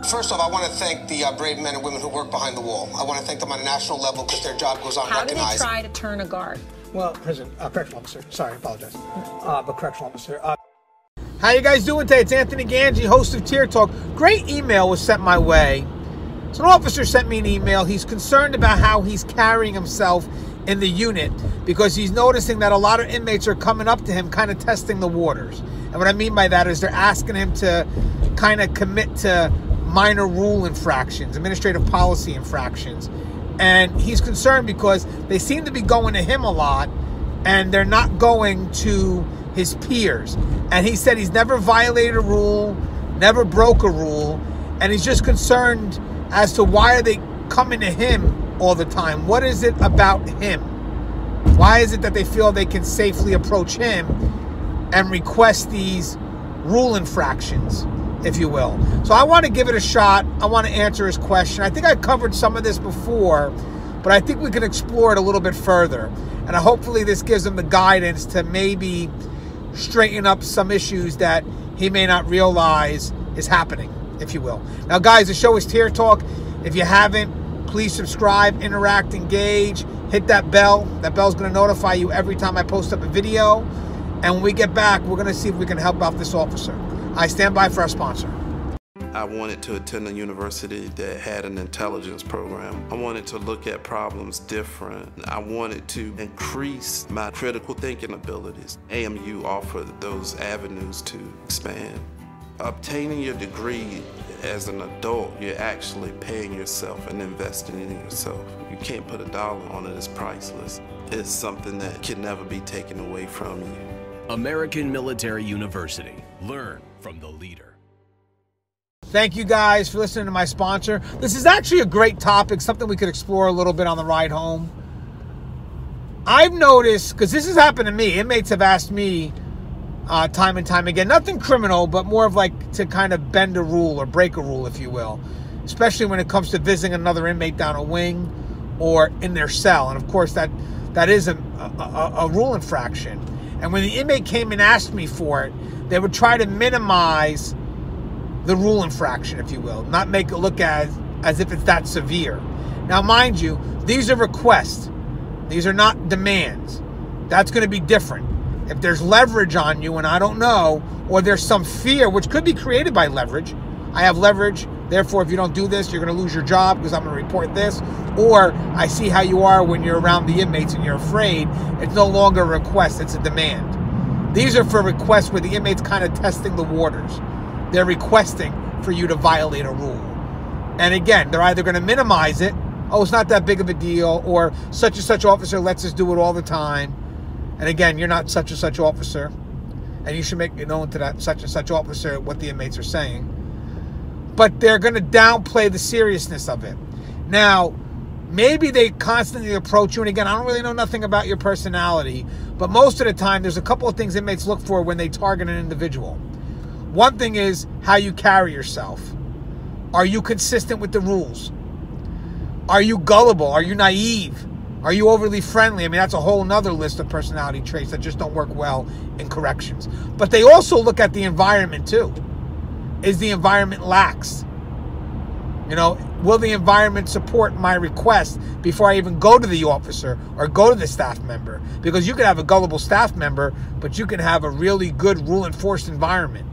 First off, I want to thank the brave men and women who work behind the wall. I want to thank them on a national level because their job goes unrecognized. How do they try to turn a guard? Well, correctional officer. Sorry, I apologize. But correctional officer. How you guys doing today? It's Anthony Gangi, host of Tier Talk. Great email was sent my way. So an officer sent me an email. He's concerned about how he's carrying himself in the unit because he's noticing that a lot of inmates are coming up to him kind of testing the waters. And what I mean by that is they're asking him to kind of commit to minor rule infractions, administrative policy infractions. And he's concerned because they seem to be going to him a lot and they're not going to his peers. And he said he's never violated a rule, never broke a rule, and he's just concerned as to why are they coming to him all the time? What is it about him? Why is it that they feel they can safely approach him and request these rule infractions, if you will? So I want to give it a shot. I want to answer his question. I think I covered some of this before, but I think we can explore it a little bit further. And hopefully this gives him the guidance to maybe straighten up some issues that he may not realize is happening, if you will. Now, guys, the show is Tier Talk. If you haven't, please subscribe, interact, engage, hit that bell. That bell's going to notify you every time I post up a video. And when we get back, we're going to see if we can help out this officer. I stand by for our sponsor. I wanted to attend a university that had an intelligence program. I wanted to look at problems different. I wanted to increase my critical thinking abilities. AMU offered those avenues to expand. Obtaining your degree as an adult, you're actually paying yourself and investing in yourself. You can't put a dollar on it. It's priceless. It's something that can never be taken away from you. American Military University. Learn from the leader. Thank you guys for listening to my sponsor. This is actually a great topic, something we could explore a little bit on the ride home. I've noticed, because this has happened to me, inmates have asked me time and time again, nothing criminal, but more of like to kind of bend a rule or break a rule, if you will, especially when it comes to visiting another inmate down a wing or in their cell. And of course, that is a rule infraction. And when the inmate came and asked me for it, they would try to minimize the rule infraction, if you will, not make it look as if it's that severe. Now, mind you, these are requests. These are not demands. That's going to be different. If there's leverage on you, and I don't know, or there's some fear, which could be created by leverage. I have leverage, therefore, if you don't do this, you're going to lose your job because I'm going to report this. Or I see how you are when you're around the inmates and you're afraid. It's no longer a request, it's a demand. These are for requests where the inmate's kind of testing the waters. They're requesting for you to violate a rule. And again, they're either going to minimize it, oh, it's not that big of a deal, or such and such officer lets us do it all the time. And again, you're not such and such officer, and you should make it known to that such and such officer what the inmates are saying. But they're going to downplay the seriousness of it. Now, maybe they constantly approach you, and again, I don't really know nothing about your personality, but most of the time, there's a couple of things inmates look for when they target an individual. One thing is how you carry yourself. Are you consistent with the rules? Are you gullible? Are you naive? Are you overly friendly? I mean, that's a whole nother list of personality traits that just don't work well in corrections. But they also look at the environment too. Is the environment lax? You know, will the environment support my request before I even go to the officer or go to the staff member? Because you can have a gullible staff member, but you can have a really good rule-enforced environment.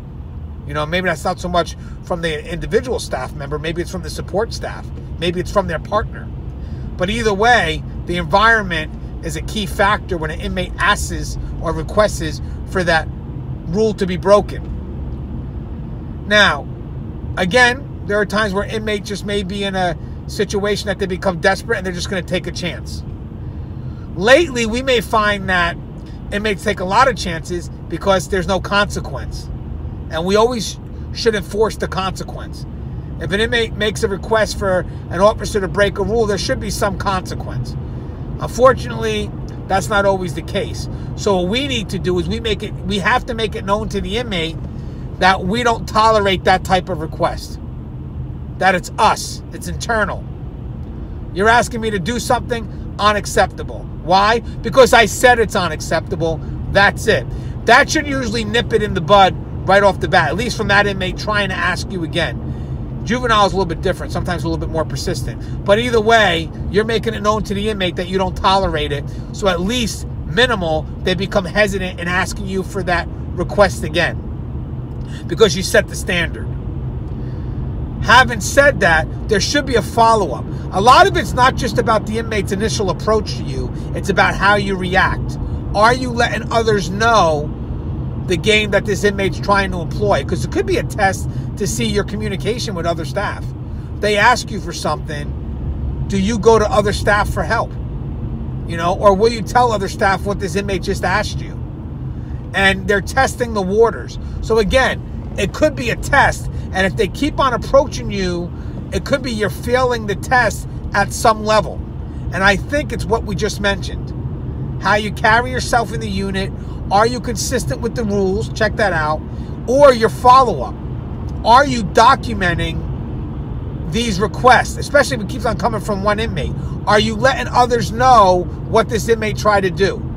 You know, maybe that's not so much from the individual staff member. Maybe it's from the support staff. Maybe it's from their partner. But either way, the environment is a key factor when an inmate asks or requests for that rule to be broken. Now, again, there are times where inmates just may be in a situation that they become desperate and they're just going to take a chance. Lately, we may find that inmates take a lot of chances because there's no consequence. And we always should enforce the consequence. If an inmate makes a request for an officer to break a rule, there should be some consequence. Unfortunately, that's not always the case. So what we need to do is we have to make it known to the inmate that we don't tolerate that type of request. That it's us. It's internal. You're asking me to do something unacceptable. Why? Because I said it's unacceptable. That's it. That should usually nip it in the bud right off the bat, at least from that inmate trying to ask you again. Juvenile is a little bit different, sometimes a little bit more persistent. But either way, you're making it known to the inmate that you don't tolerate it. So at least minimal, they become hesitant in asking you for that request again, because you set the standard. Having said that, there should be a follow-up. A lot of it's not just about the inmate's initial approach to you. It's about how you react. Are you letting others know the game that this inmate's trying to employ? Because it could be a test to see your communication with other staff. They ask you for something, do you go to other staff for help? You know, or will you tell other staff what this inmate just asked you? And they're testing the waters. So again, it could be a test. And if they keep on approaching you, it could be you're failing the test at some level. And I think it's what we just mentioned. How you carry yourself in the unit. Are you consistent with the rules? Check that out. Or your follow-up. Are you documenting these requests? Especially if it keeps on coming from one inmate. Are you letting others know what this inmate tried to do?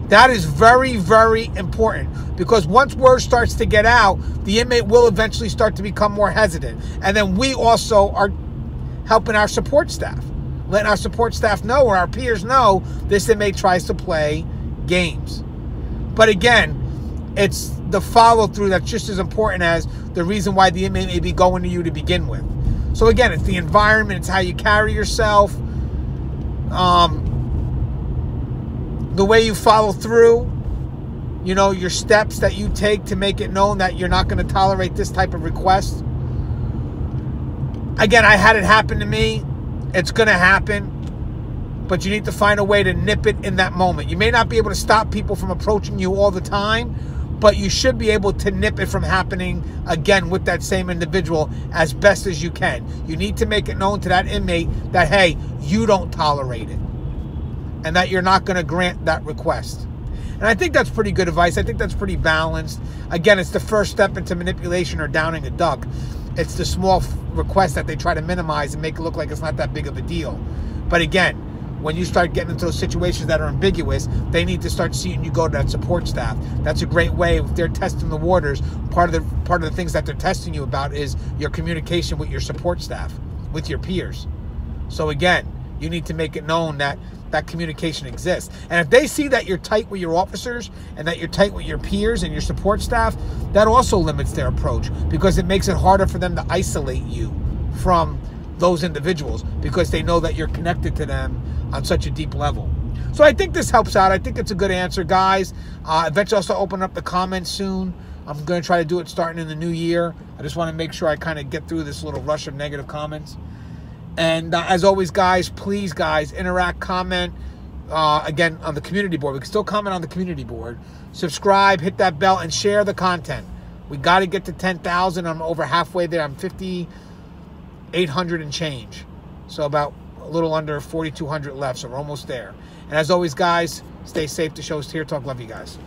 That is very, very important, because once word starts to get out, the inmate will eventually start to become more hesitant. And then we also are helping our support staff, letting our support staff know, or our peers know, this inmate tries to play games. But again, it's the follow-through that's just as important as the reason why the inmate may be going to you to begin with. So again, it's the environment, it's how you carry yourself, the way you follow through, you know, your steps that you take to make it known that you're not going to tolerate this type of request. Again, I had it happen to me. It's going to happen. But you need to find a way to nip it in that moment. You may not be able to stop people from approaching you all the time, but you should be able to nip it from happening again with that same individual as best as you can. You need to make it known to that inmate that, hey, you don't tolerate it, and that you're not going to grant that request. And I think that's pretty good advice. I think that's pretty balanced. Again, it's the first step into manipulation or downing a duck. It's the small request that they try to minimize and make it look like it's not that big of a deal. But again, when you start getting into those situations that are ambiguous, they need to start seeing you go to that support staff. That's a great way. If they're testing the waters, part of the things that they're testing you about is your communication with your support staff, with your peers. So again, you need to make it known that that communication exists. And if they see that you're tight with your officers and that you're tight with your peers and your support staff, that also limits their approach, because it makes it harder for them to isolate you from those individuals, because they know that you're connected to them on such a deep level. So I think this helps out. I think it's a good answer, guys. Eventually I'll start opening up the comments soon. I'm going to try to do it starting in the new year. I just want to make sure I kind of get through this little rush of negative comments. And as always, guys, please, guys, interact, comment, again, on the community board. We can still comment on the community board. Subscribe, hit that bell, and share the content. We got to get to 10,000. I'm over halfway there. I'm 5,800 and change. So about a little under 4,200 left, so we're almost there. And as always, guys, stay safe. The show's Here Talk. Love you guys.